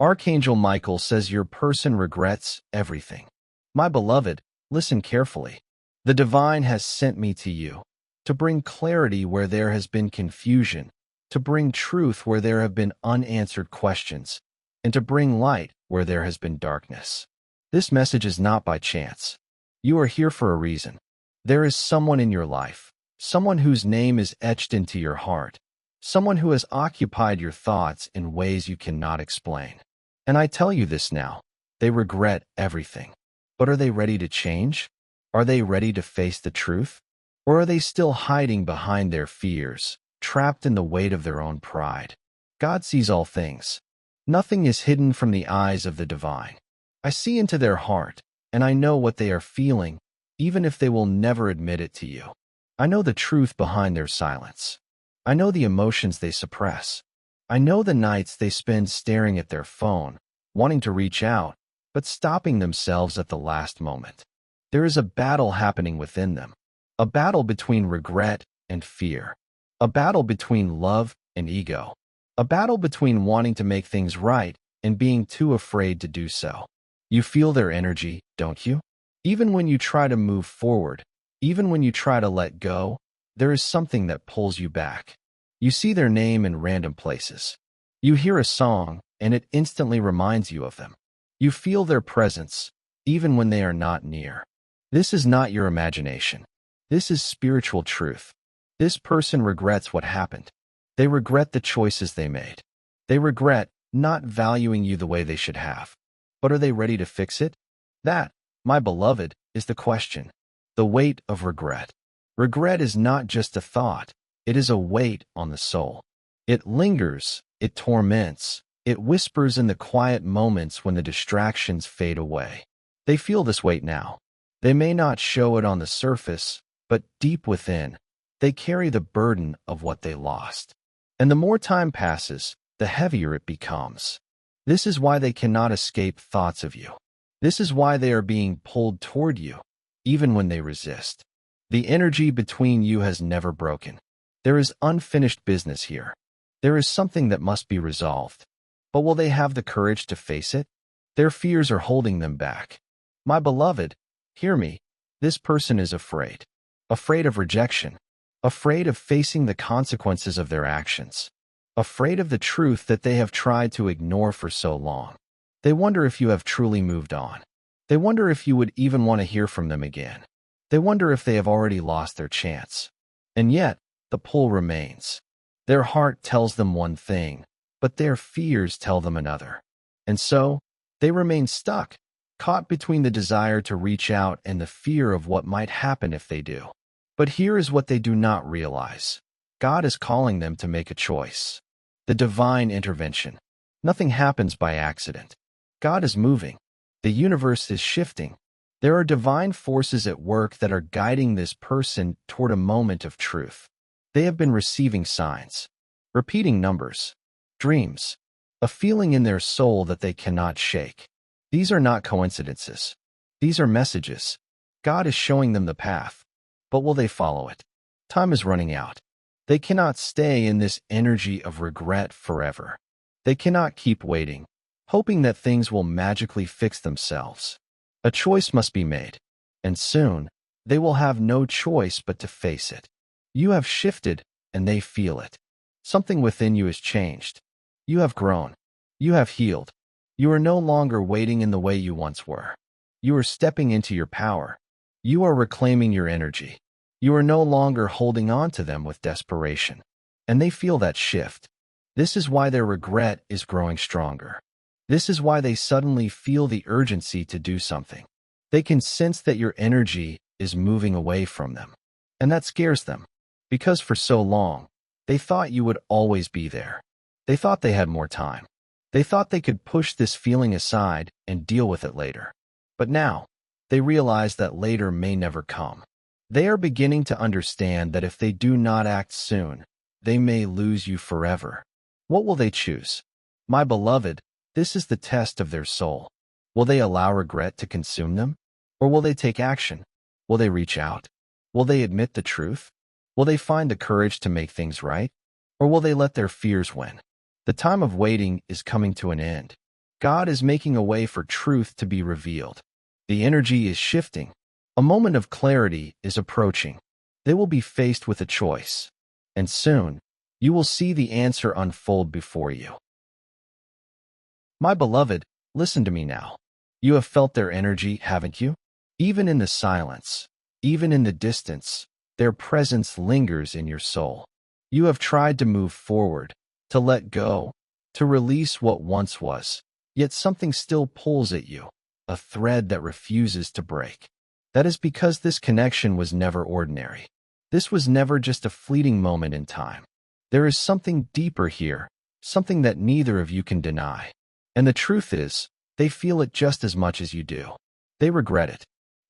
Archangel Michael says your person regrets everything. My beloved, listen carefully. The divine has sent me to you to bring clarity where there has been confusion, to bring truth where there have been unanswered questions, and to bring light where there has been darkness. This message is not by chance. You are here for a reason. There is someone in your life, someone whose name is etched into your heart, someone who has occupied your thoughts in ways you cannot explain. And I tell you this now, they regret everything. But are they ready to change? Are they ready to face the truth? Or are they still hiding behind their fears, trapped in the weight of their own pride? God sees all things. Nothing is hidden from the eyes of the divine. I see into their heart, and I know what they are feeling, even if they will never admit it to you. I know the truth behind their silence. I know the emotions they suppress. I know the nights they spend staring at their phone, wanting to reach out, but stopping themselves at the last moment. There is a battle happening within them, a battle between regret and fear, a battle between love and ego, a battle between wanting to make things right and being too afraid to do so. You feel their energy, don't you? Even when you try to move forward, even when you try to let go, there is something that pulls you back. You see their name in random places. You hear a song, and it instantly reminds you of them. You feel their presence, even when they are not near. This is not your imagination. This is spiritual truth. This person regrets what happened. They regret the choices they made. They regret not valuing you the way they should have. But are they ready to fix it? That, my beloved, is the question. The weight of regret. Regret is not just a thought. It is a weight on the soul. It lingers, it torments, it whispers in the quiet moments when the distractions fade away. They feel this weight now. They may not show it on the surface, but deep within, they carry the burden of what they lost. And the more time passes, the heavier it becomes. This is why they cannot escape thoughts of you. This is why they are being pulled toward you, even when they resist. The energy between you has never broken. There is unfinished business here. There is something that must be resolved. But will they have the courage to face it? Their fears are holding them back. My beloved, hear me. This person is afraid. Afraid of rejection. Afraid of facing the consequences of their actions. Afraid of the truth that they have tried to ignore for so long. They wonder if you have truly moved on. They wonder if you would even want to hear from them again. They wonder if they have already lost their chance. And yet, the pull remains. Their heart tells them one thing, but their fears tell them another. And so, they remain stuck, caught between the desire to reach out and the fear of what might happen if they do. But here is what they do not realize. God is calling them to make a choice. The divine intervention. Nothing happens by accident. God is moving. The universe is shifting. There are divine forces at work that are guiding this person toward a moment of truth. They have been receiving signs, repeating numbers, dreams, a feeling in their soul that they cannot shake. These are not coincidences. These are messages. God is showing them the path. But will they follow it? Time is running out. They cannot stay in this energy of regret forever. They cannot keep waiting, hoping that things will magically fix themselves. A choice must be made, and soon they will have no choice but to face it. You have shifted, and they feel it. Something within you has changed. You have grown. You have healed. You are no longer waiting in the way you once were. You are stepping into your power. You are reclaiming your energy. You are no longer holding on to them with desperation. And they feel that shift. This is why their regret is growing stronger. This is why they suddenly feel the urgency to do something. They can sense that your energy is moving away from them. And that scares them. Because for so long, they thought you would always be there. They thought they had more time. They thought they could push this feeling aside and deal with it later. But now, they realize that later may never come. They are beginning to understand that if they do not act soon, they may lose you forever. What will they choose? My beloved, this is the test of their soul. Will they allow regret to consume them? Or will they take action? Will they reach out? Will they admit the truth? Will they find the courage to make things right? Or will they let their fears win? The time of waiting is coming to an end. God is making a way for truth to be revealed. The energy is shifting. A moment of clarity is approaching. They will be faced with a choice. And soon, you will see the answer unfold before you. My beloved, listen to me now. You have felt their energy, haven't you? Even in the silence, even in the distance, their presence lingers in your soul. You have tried to move forward, to let go, to release what once was, yet something still pulls at you, a thread that refuses to break. That is because this connection was never ordinary. This was never just a fleeting moment in time. There is something deeper here, something that neither of you can deny. And the truth is, they feel it just as much as you do. They regret it.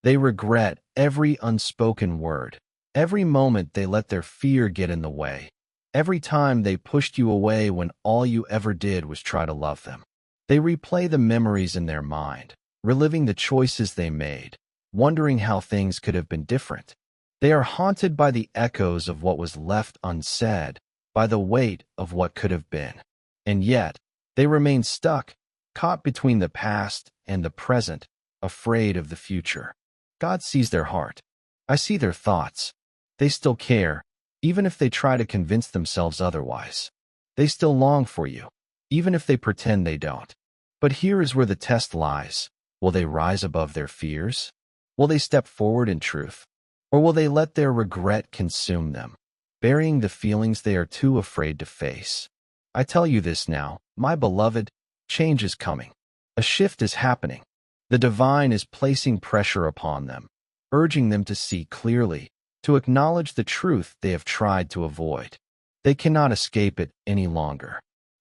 They regret every unspoken word, every moment they let their fear get in the way, every time they pushed you away when all you ever did was try to love them. They replay the memories in their mind, reliving the choices they made, wondering how things could have been different. They are haunted by the echoes of what was left unsaid, by the weight of what could have been. And yet, they remain stuck, caught between the past and the present, afraid of the future. God sees their heart. I see their thoughts. They still care, even if they try to convince themselves otherwise. They still long for you, even if they pretend they don't. But here is where the test lies. Will they rise above their fears? Will they step forward in truth? Or will they let their regret consume them, burying the feelings they are too afraid to face? I tell you this now, my beloved, change is coming. A shift is happening. The divine is placing pressure upon them, urging them to see clearly, to acknowledge the truth they have tried to avoid. They cannot escape it any longer.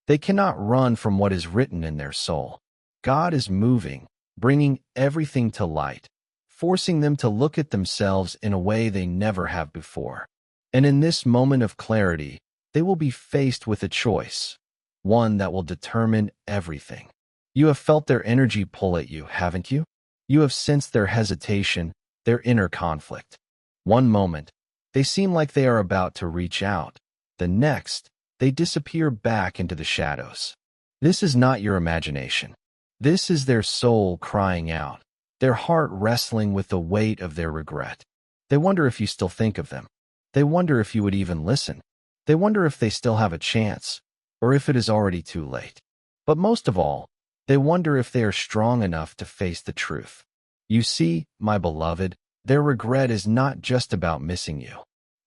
They cannot run from what is written in their soul. God is moving, bringing everything to light, forcing them to look at themselves in a way they never have before. And in this moment of clarity, they will be faced with a choice, one that will determine everything. You have felt their energy pull at you, haven't you? You have sensed their hesitation, their inner conflict. One moment, they seem like they are about to reach out. The next, they disappear back into the shadows. This is not your imagination. This is their soul crying out, their heart wrestling with the weight of their regret. They wonder if you still think of them. They wonder if you would even listen. They wonder if they still have a chance, or if it is already too late. But most of all, they wonder if they are strong enough to face the truth. You see, my beloved, their regret is not just about missing you.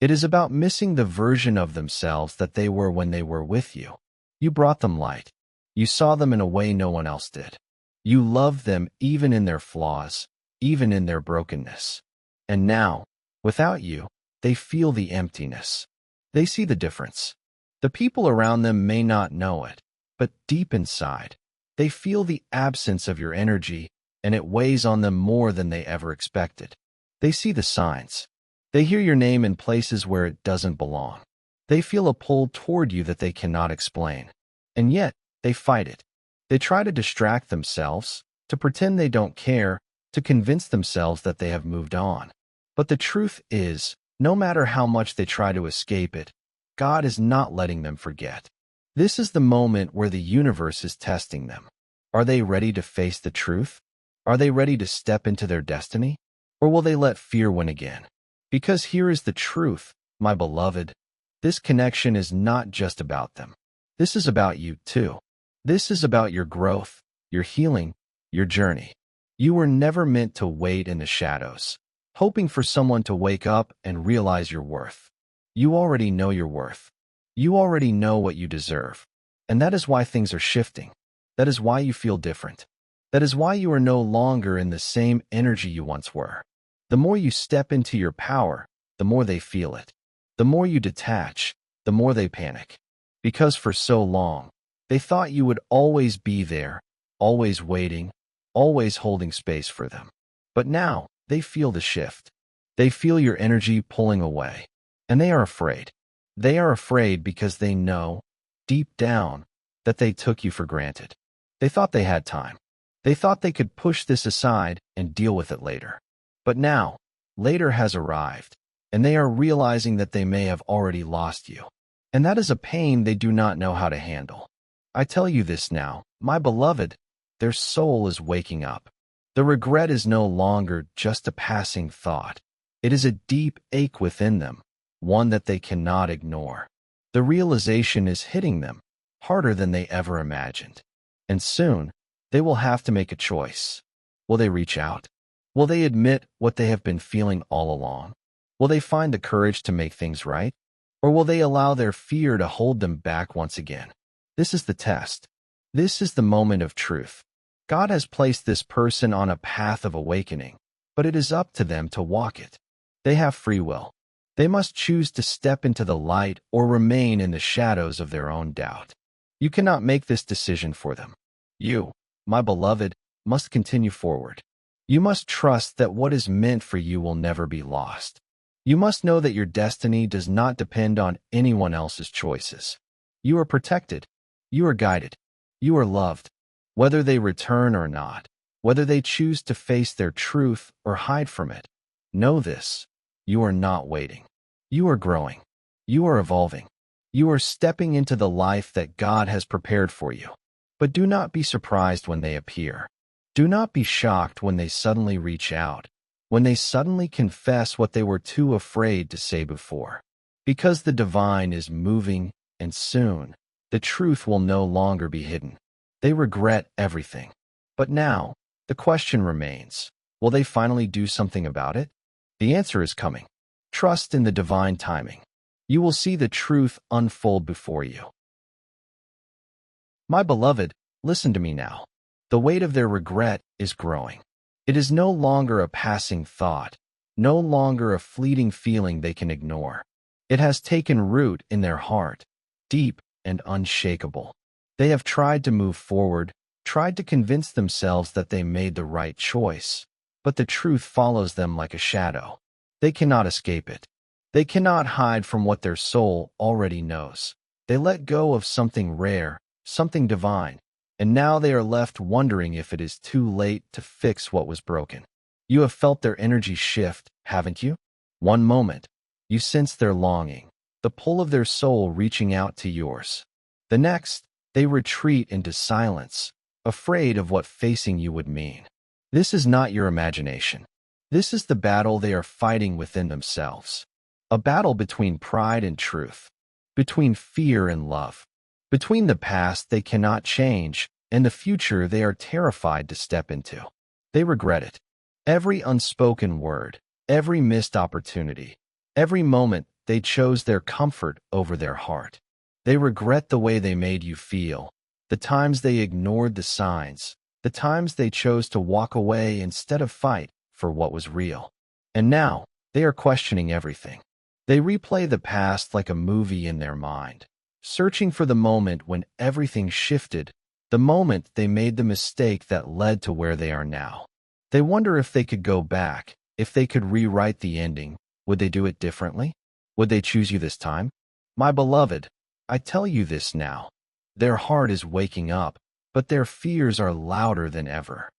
It is about missing the version of themselves that they were when they were with you. You brought them light. You saw them in a way no one else did. You loved them even in their flaws, even in their brokenness. And now, without you, they feel the emptiness. They see the difference. The people around them may not know it, but deep inside, they feel the absence of your energy, and it weighs on them more than they ever expected. They see the signs. They hear your name in places where it doesn't belong. They feel a pull toward you that they cannot explain. And yet, they fight it. They try to distract themselves, to pretend they don't care, to convince themselves that they have moved on. But the truth is, no matter how much they try to escape it, God is not letting them forget. This is the moment where the universe is testing them. Are they ready to face the truth? Are they ready to step into their destiny? Or will they let fear win again? Because here is the truth, my beloved. This connection is not just about them. This is about you too. This is about your growth, your healing, your journey. You were never meant to wait in the shadows, hoping for someone to wake up and realize your worth. You already know your worth. You already know what you deserve. And that is why things are shifting. That is why you feel different. That is why you are no longer in the same energy you once were. The more you step into your power, the more they feel it. The more you detach, the more they panic. Because for so long, they thought you would always be there, always waiting, always holding space for them. But now, they feel the shift. They feel your energy pulling away. And they are afraid. They are afraid because they know, deep down, that they took you for granted. They thought they had time. They thought they could push this aside and deal with it later. But now, later has arrived, and they are realizing that they may have already lost you. And that is a pain they do not know how to handle. I tell you this now, my beloved, their soul is waking up. The regret is no longer just a passing thought. It is a deep ache within them, one that they cannot ignore. The realization is hitting them harder than they ever imagined. And soon, they will have to make a choice. Will they reach out? Will they admit what they have been feeling all along? Will they find the courage to make things right? Or will they allow their fear to hold them back once again? This is the test. This is the moment of truth. God has placed this person on a path of awakening, but it is up to them to walk it. They have free will. They must choose to step into the light or remain in the shadows of their own doubt. You cannot make this decision for them. You, my beloved, must continue forward. You must trust that what is meant for you will never be lost. You must know that your destiny does not depend on anyone else's choices. You are protected. You are guided. You are loved. Whether they return or not, whether they choose to face their truth or hide from it, know this: you are not waiting. You are growing. You are evolving. You are stepping into the life that God has prepared for you. But do not be surprised when they appear. Do not be shocked when they suddenly reach out, when they suddenly confess what they were too afraid to say before. Because the divine is moving, and soon, the truth will no longer be hidden. They regret everything. But now, the question remains, will they finally do something about it? The answer is coming. Trust in the divine timing. You will see the truth unfold before you. My beloved, listen to me now. The weight of their regret is growing. It is no longer a passing thought, no longer a fleeting feeling they can ignore. It has taken root in their heart, deep and unshakable. They have tried to move forward, tried to convince themselves that they made the right choice, but the truth follows them like a shadow. They cannot escape it. They cannot hide from what their soul already knows. They let go of something rare, something divine, and now they are left wondering if it is too late to fix what was broken. You have felt their energy shift, haven't you? One moment, you sense their longing, the pull of their soul reaching out to yours. The next, they retreat into silence, afraid of what facing you would mean. This is not your imagination. This is the battle they are fighting within themselves. A battle between pride and truth, between fear and love, between the past they cannot change and the future they are terrified to step into. They regret it. Every unspoken word, every missed opportunity, every moment they chose their comfort over their heart. They regret the way they made you feel, the times they ignored the signs, the times they chose to walk away instead of fight for what was real. And now, they are questioning everything. They replay the past like a movie in their mind, searching for the moment when everything shifted, the moment they made the mistake that led to where they are now. They wonder if they could go back, if they could rewrite the ending. Would they do it differently? Would they choose you this time? My beloved, I tell you this now. Their heart is waking up, but their fears are louder than ever.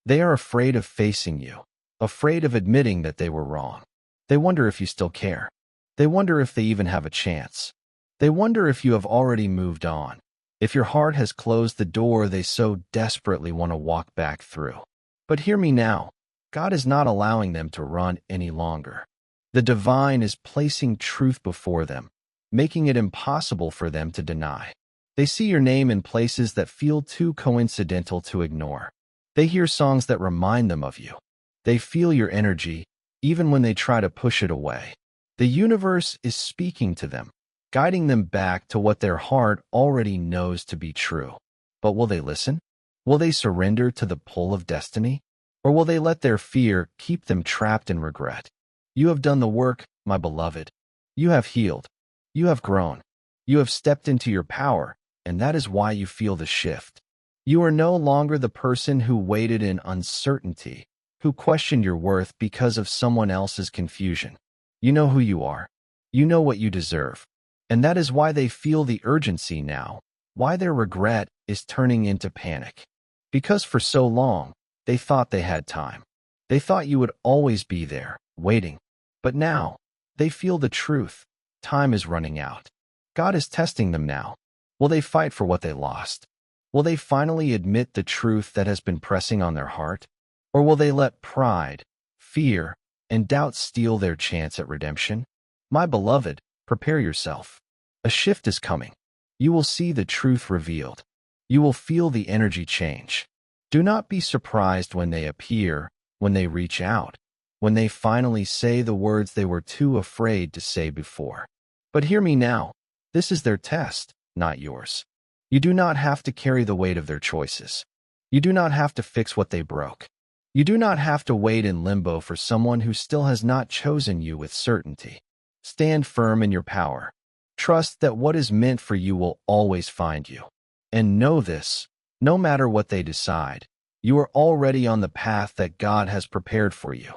They are afraid of facing you, afraid of admitting that they were wrong. They wonder if you still care. They wonder if they even have a chance. They wonder if you have already moved on, if your heart has closed the door they so desperately want to walk back through. But hear me now. God is not allowing them to run any longer. The divine is placing truth before them, making it impossible for them to deny. They see your name in places that feel too coincidental to ignore. They hear songs that remind them of you. They feel your energy, even when they try to push it away. The universe is speaking to them, guiding them back to what their heart already knows to be true. But will they listen? Will they surrender to the pull of destiny? Or will they let their fear keep them trapped in regret? You have done the work, my beloved. You have healed. You have grown. You have stepped into your power, and that is why you feel the shift. You are no longer the person who waited in uncertainty, who questioned your worth because of someone else's confusion. You know who you are. You know what you deserve. And that is why they feel the urgency now, why their regret is turning into panic. Because for so long, they thought they had time. They thought you would always be there, waiting. But now, they feel the truth. Time is running out. God is testing them now. Will they fight for what they lost? Will they finally admit the truth that has been pressing on their heart? Or will they let pride, fear, and doubt steal their chance at redemption? My beloved, prepare yourself. A shift is coming. You will see the truth revealed. You will feel the energy change. Do not be surprised when they appear, when they reach out, when they finally say the words they were too afraid to say before. But hear me now. This is their test, not yours. You do not have to carry the weight of their choices. You do not have to fix what they broke. You do not have to wait in limbo for someone who still has not chosen you with certainty. Stand firm in your power. Trust that what is meant for you will always find you. And know this, no matter what they decide, you are already on the path that God has prepared for you.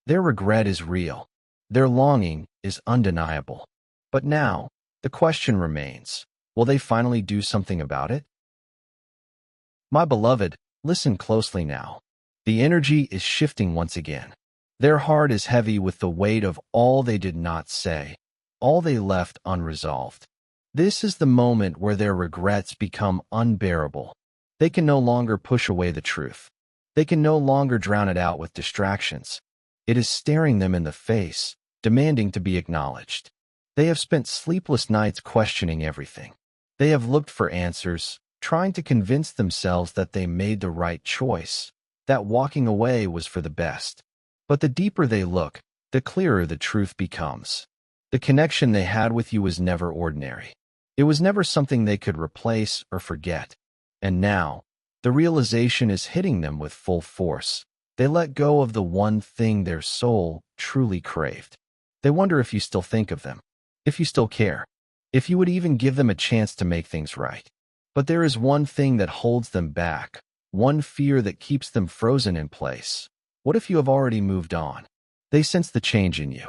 Their regret is real. Their longing is undeniable. But now, the question remains, will they finally do something about it? My beloved, listen closely now. The energy is shifting once again. Their heart is heavy with the weight of all they did not say, all they left unresolved. This is the moment where their regrets become unbearable. They can no longer push away the truth. They can no longer drown it out with distractions. It is staring them in the face, demanding to be acknowledged. They have spent sleepless nights questioning everything. They have looked for answers, trying to convince themselves that they made the right choice, that walking away was for the best. But the deeper they look, the clearer the truth becomes. The connection they had with you was never ordinary. It was never something they could replace or forget. And now, the realization is hitting them with full force. They let go of the one thing their soul truly craved. They wonder if you still think of them, if you still care, if you would even give them a chance to make things right. But there is one thing that holds them back, one fear that keeps them frozen in place. What if you have already moved on? They sense the change in you.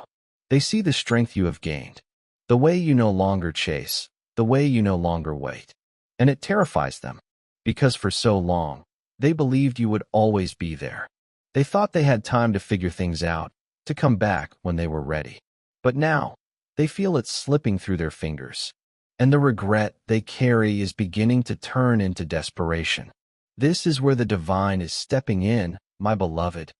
They see the strength you have gained, the way you no longer chase, the way you no longer wait. And it terrifies them, because for so long, they believed you would always be there. They thought they had time to figure things out, to come back when they were ready. But now, they feel it slipping through their fingers, and the regret they carry is beginning to turn into desperation. This is where the divine is stepping in, my beloved.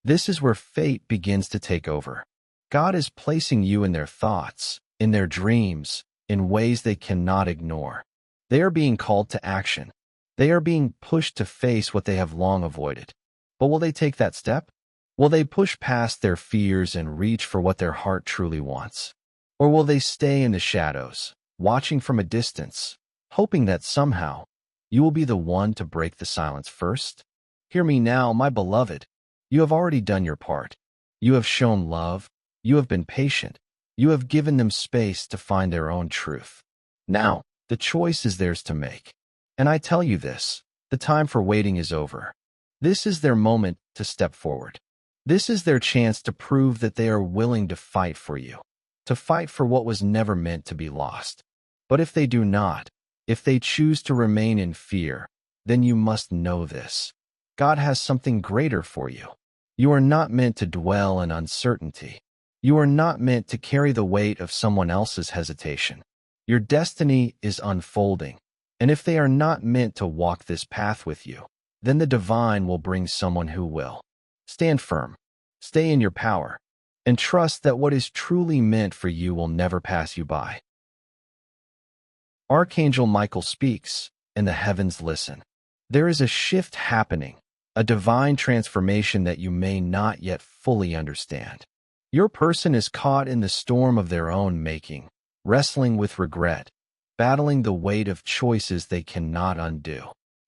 This is where fate begins to take over. God is placing you in their thoughts, in their dreams, in ways they cannot ignore. They are being called to action. They are being pushed to face what they have long avoided. But will they take that step? Will they push past their fears and reach for what their heart truly wants? Or will they stay in the shadows, watching from a distance, hoping that somehow you will be the one to break the silence first? Hear me now, my beloved. You have already done your part. You have shown love. You have been patient. You have given them space to find their own truth. Now, the choice is theirs to make. And I tell you this, the time for waiting is over. This is their moment to step forward. This is their chance to prove that they are willing to fight for you, to fight for what was never meant to be lost. But if they do not, if they choose to remain in fear, then you must know this. God has something greater for you. You are not meant to dwell in uncertainty. You are not meant to carry the weight of someone else's hesitation. Your destiny is unfolding, and if they are not meant to walk this path with you, then the divine will bring someone who will. Stand firm, stay in your power, and trust that what is truly meant for you will never pass you by. Archangel Michael speaks, and the heavens listen. There is a shift happening, a divine transformation that you may not yet fully understand. Your person is caught in the storm of their own making, wrestling with regret, battling the weight of choices they cannot undo.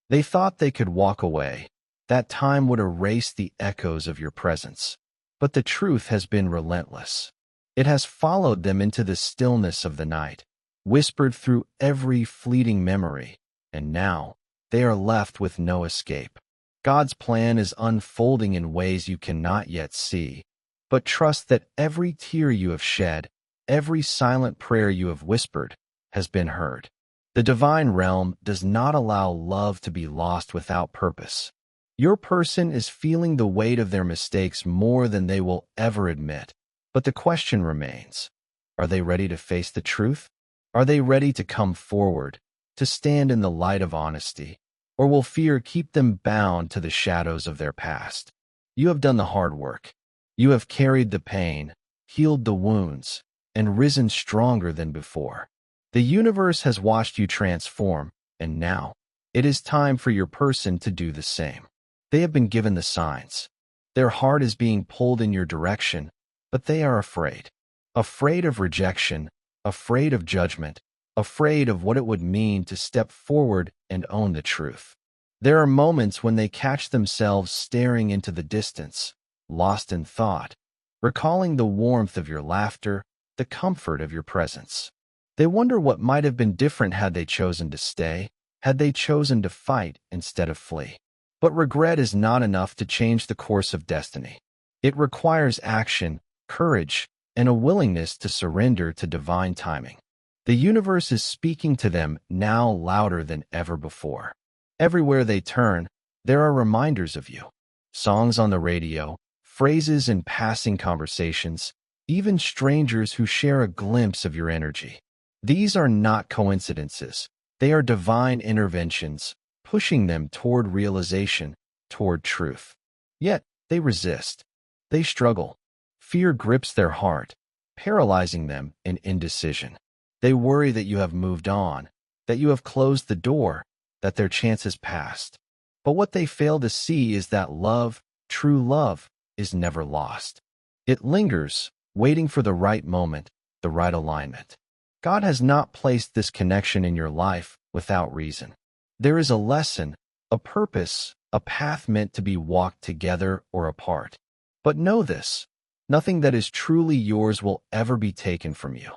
They thought they could walk away. That time would erase the echoes of your presence. But the truth has been relentless. It has followed them into the stillness of the night, whispered through every fleeting memory, and now they are left with no escape. God's plan is unfolding in ways you cannot yet see, but trust that every tear you have shed, every silent prayer you have whispered, has been heard. The divine realm does not allow love to be lost without purpose. Your person is feeling the weight of their mistakes more than they will ever admit. But the question remains, are they ready to face the truth? Are they ready to come forward, to stand in the light of honesty? Or will fear keep them bound to the shadows of their past? You have done the hard work. You have carried the pain, healed the wounds, and risen stronger than before. The universe has watched you transform, and now it is time for your person to do the same. They have been given the signs. Their heart is being pulled in your direction, but they are afraid. Afraid of rejection, afraid of judgment, afraid of what it would mean to step forward and own the truth. There are moments when they catch themselves staring into the distance, lost in thought, recalling the warmth of your laughter, the comfort of your presence. They wonder what might have been different had they chosen to stay, had they chosen to fight instead of flee. But regret is not enough to change the course of destiny. It requires action, courage, and a willingness to surrender to divine timing. The universe is speaking to them now louder than ever before. Everywhere they turn, there are reminders of you. Songs on the radio, phrases in passing conversations, even strangers who share a glimpse of your energy. These are not coincidences. They are divine interventions, pushing them toward realization, toward truth. Yet, they resist. They struggle. Fear grips their heart, paralyzing them in indecision. They worry that you have moved on, that you have closed the door, that their chance has passed. But what they fail to see is that love, true love, is never lost. It lingers, waiting for the right moment, the right alignment. God has not placed this connection in your life without reason. There is a lesson, a purpose, a path meant to be walked together or apart. But know this, nothing that is truly yours will ever be taken from you.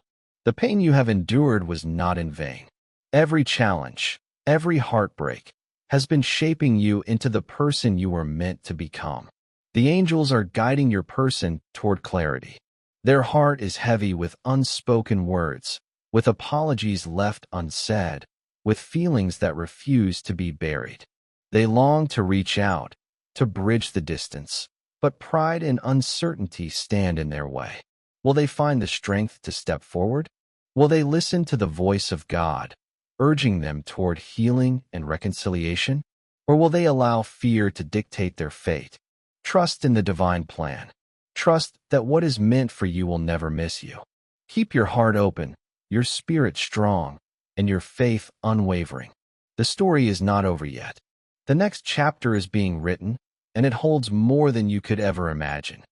The pain you have endured was not in vain. Every challenge, every heartbreak, has been shaping you into the person you were meant to become. The angels are guiding your person toward clarity. Their heart is heavy with unspoken words, with apologies left unsaid, with feelings that refuse to be buried. They long to reach out, to bridge the distance, but pride and uncertainty stand in their way. Will they find the strength to step forward? Will they listen to the voice of God, urging them toward healing and reconciliation? Or will they allow fear to dictate their fate? Trust in the divine plan. Trust that what is meant for you will never miss you. Keep your heart open, your spirit strong, and your faith unwavering. The story is not over yet. The next chapter is being written, and it holds more than you could ever imagine.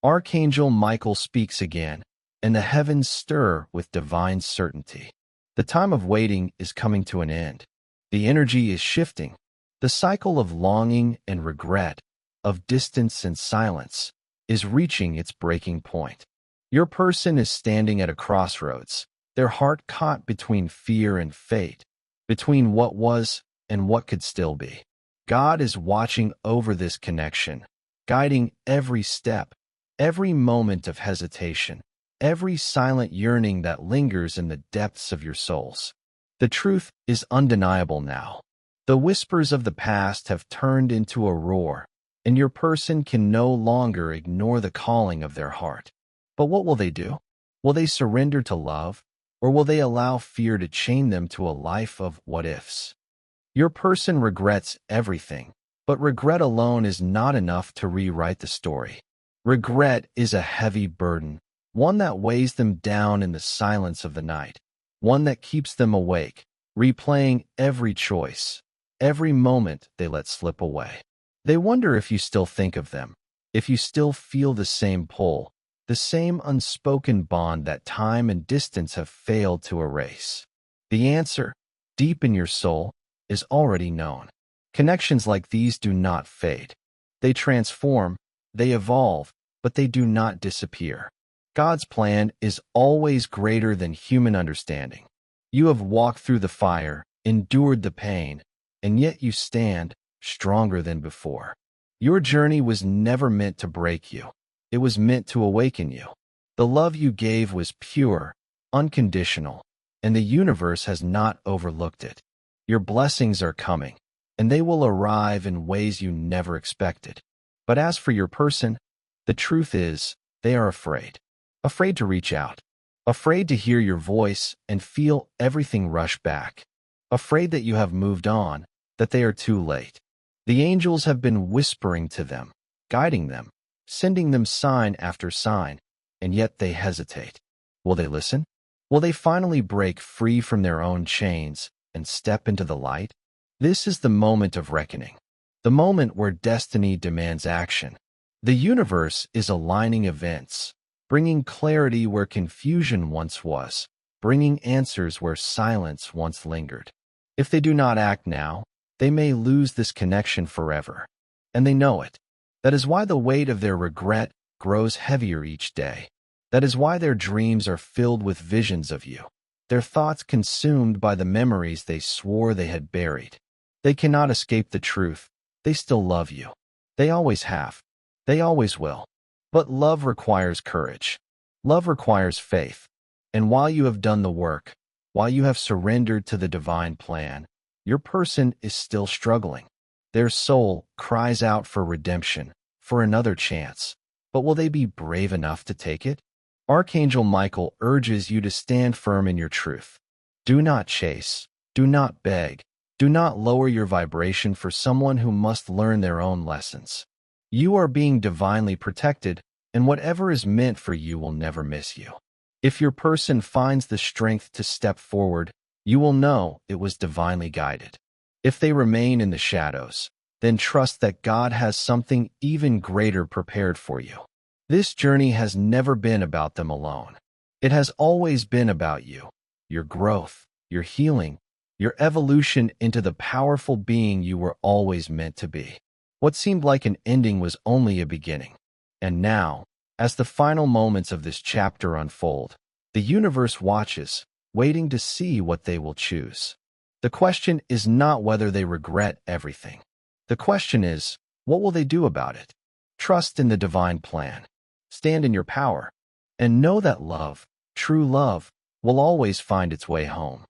Archangel Michael speaks again, and the heavens stir with divine certainty. The time of waiting is coming to an end. The energy is shifting. The cycle of longing and regret, of distance and silence, is reaching its breaking point. Your person is standing at a crossroads, their heart caught between fear and fate, between what was and what could still be. God is watching over this connection, guiding every step, every moment of hesitation, every silent yearning that lingers in the depths of your souls. The truth is undeniable now. The whispers of the past have turned into a roar, and your person can no longer ignore the calling of their heart. But what will they do? Will they surrender to love, or will they allow fear to chain them to a life of what-ifs? Your person regrets everything, but regret alone is not enough to rewrite the story. Regret is a heavy burden, one that weighs them down in the silence of the night, one that keeps them awake, replaying every choice, every moment they let slip away. They wonder if you still think of them, if you still feel the same pull, the same unspoken bond that time and distance have failed to erase. The answer, deep in your soul, is already known. Connections like these do not fade. They transform, they evolve, but they do not disappear. God's plan is always greater than human understanding. You have walked through the fire, endured the pain, and yet you stand stronger than before. Your journey was never meant to break you. It was meant to awaken you. The love you gave was pure, unconditional, and the universe has not overlooked it. Your blessings are coming, and they will arrive in ways you never expected. But as for your person, the truth is, they are afraid. Afraid to reach out. Afraid to hear your voice and feel everything rush back. afraid that you have moved on, that they are too late. The angels have been whispering to them, guiding them, sending them sign after sign, and yet they hesitate. Will they listen? Will they finally break free from their own chains and step into the light? This is the moment of reckoning, the moment where destiny demands action. The universe is aligning events, bringing clarity where confusion once was, bringing answers where silence once lingered. If they do not act now, they may lose this connection forever. And they know it. That is why the weight of their regret grows heavier each day. That is why their dreams are filled with visions of you, their thoughts consumed by the memories they swore they had buried. They cannot escape the truth. They still love you. They always have. They always will. But love requires courage. Love requires faith. And while you have done the work, while you have surrendered to the divine plan, your person is still struggling. Their soul cries out for redemption, for another chance. But will they be brave enough to take it? Archangel Michael urges you to stand firm in your truth. Do not chase. Do not beg. Do not lower your vibration for someone who must learn their own lessons. You are being divinely protected, and whatever is meant for you will never miss you. If your person finds the strength to step forward, you will know it was divinely guided. If they remain in the shadows, then trust that God has something even greater prepared for you. This journey has never been about them alone. It has always been about you, your growth, your healing, your evolution into the powerful being you were always meant to be. What seemed like an ending was only a beginning. And now, as the final moments of this chapter unfold, the universe watches, waiting to see what they will choose. The question is not whether they regret everything. The question is, what will they do about it? Trust in the divine plan. Stand in your power. And know that love, true love, will always find its way home.